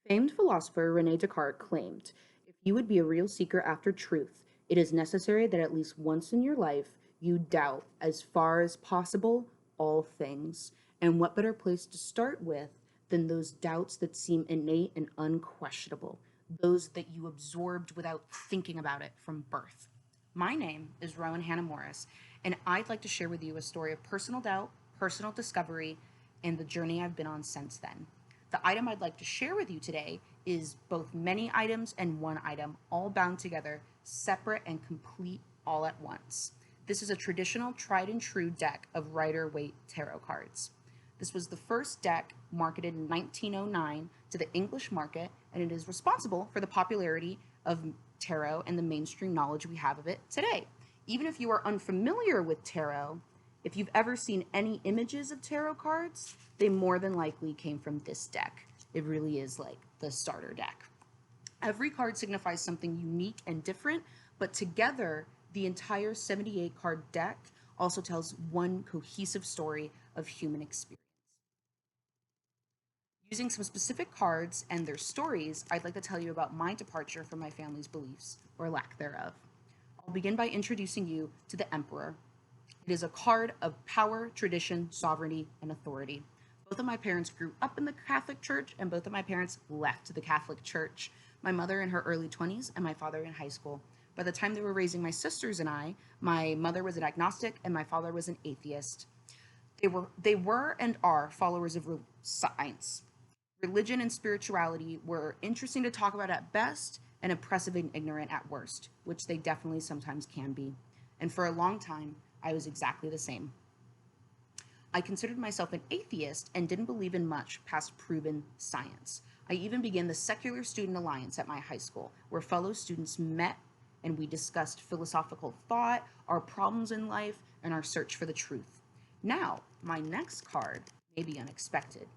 Famed philosopher Rene Descartes claimed, if you would be a real seeker after truth, it is necessary that at least once in your life you doubt, as far as possible, all things. And what better place to start with than those doubts that seem innate and unquestionable, those that you absorbed without thinking about it from birth. My name is Rowan Hannah Morris, and I'd like to share with you a story of personal doubt, personal discovery, and the journey I've been on since then. The item I'd like to share with you today is both many items and one item, all bound together, separate and complete all at once. This is a traditional, tried and true deck of Rider-Waite tarot cards. This was the first deck marketed in 1909 to the English market, and it is responsible for the popularity of tarot and the mainstream knowledge we have of it today. Even if you are unfamiliar with tarot, if you've ever seen any images of tarot cards, they more than likely came from this deck. It really is like the starter deck. Every card signifies something unique and different, but together, the entire 78 card deck also tells one cohesive story of human experience. Using some specific cards and their stories, I'd like to tell you about my departure from my family's beliefs, or lack thereof. I'll begin by introducing you to the Emperor. It is a card of power, tradition, sovereignty, and authority. Both of my parents grew up in the Catholic Church, and both of my parents left the Catholic Church. My mother in her early 20s, and my father in high school. By the time they were raising my sisters and I, my mother was an agnostic, and my father was an atheist. They were and are followers of science. Religion and spirituality were interesting to talk about at best, and oppressive and ignorant at worst, which they definitely sometimes can be. And for a long time, I was exactly the same. I considered myself an atheist and didn't believe in much past proven science. I even began the Secular Student Alliance at my high school, where fellow students met and we discussed philosophical thought, our problems in life, and our search for the truth. Now, my next card may be unexpected.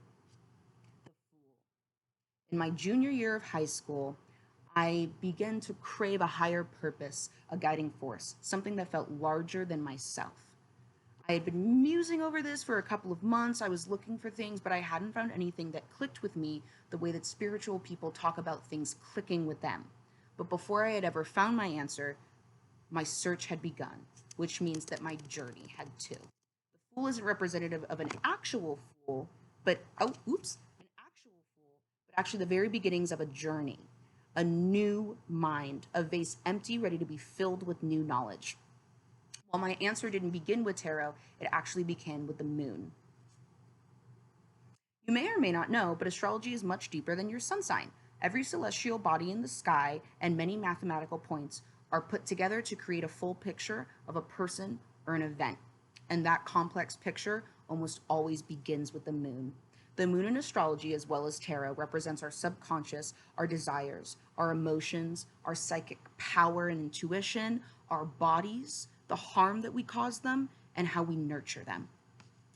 In my junior year of high school, I began to crave a higher purpose, a guiding force, something that felt larger than myself. I had been musing over this for a couple of months. I was looking for things, but I hadn't found anything that clicked with me the way that spiritual people talk about things clicking with them. But before I had ever found my answer, my search had begun, which means that my journey had too. The fool isn't representative of an actual fool, but, an actual fool, but actually the very beginnings of a journey, a new mind, a vase empty, ready to be filled with new knowledge. While my answer didn't begin with tarot, it actually began with the moon. You may or may not know, but astrology is much deeper than your sun sign. Every celestial body in the sky and many mathematical points are put together to create a full picture of a person or an event. And that complex picture almost always begins with the moon. The moon in astrology, as well as tarot, represents our subconscious, our desires, our emotions, our psychic power and intuition, our bodies, the harm that we cause them, and how we nurture them.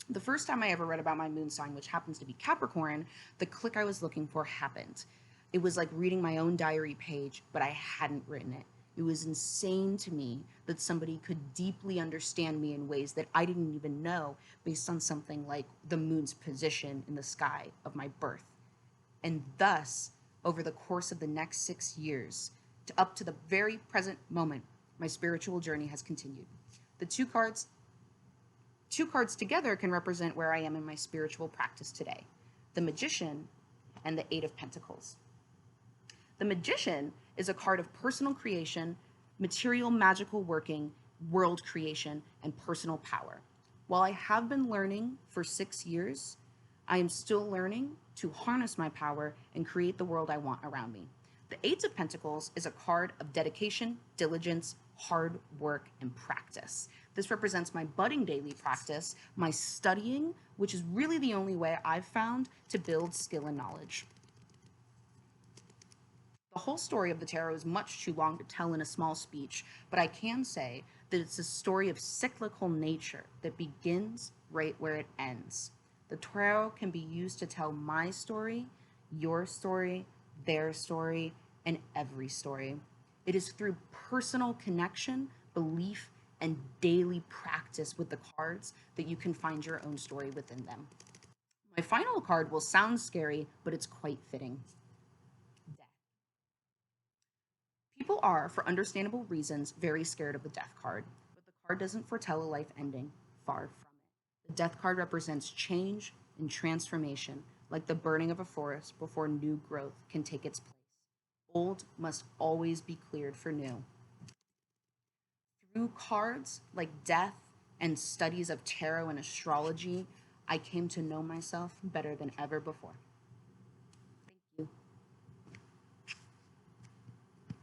The first time I ever read about my moon sign, which happens to be Capricorn, the click I was looking for happened. It was like reading my own diary page, but I hadn't written it. It was insane to me that somebody could deeply understand me in ways that I didn't even know based on something like the moon's position in the sky of my birth. And thus, over the course of the next 6 years, to up to the very present moment, my spiritual journey has continued. The two cards together can represent where I am in my spiritual practice today: the Magician and the Eight of Pentacles. The Magician is a card of personal creation, material magical working, world creation, and personal power. While I have been learning for 6 years, I am still learning to harness my power and create the world I want around me. The Eight of Pentacles is a card of dedication, diligence, hard work, and practice. This represents my budding daily practice, my studying, which is really the only way I've found to build skill and knowledge. The whole story of the tarot is much too long to tell in a small speech, but I can say that it's a story of cyclical nature that begins right where it ends. The tarot can be used to tell my story, your story, their story, and every story. It is through personal connection, belief, and daily practice with the cards that you can find your own story within them. My final card will sound scary, but it's quite fitting. People are, for understandable reasons, very scared of the death card, but the card doesn't foretell a life ending. Far from it. The death card represents change and transformation, like the burning of a forest before new growth can take its place. Old must always be cleared for new. Through cards like death and studies of tarot and astrology, I came to know myself better than ever before.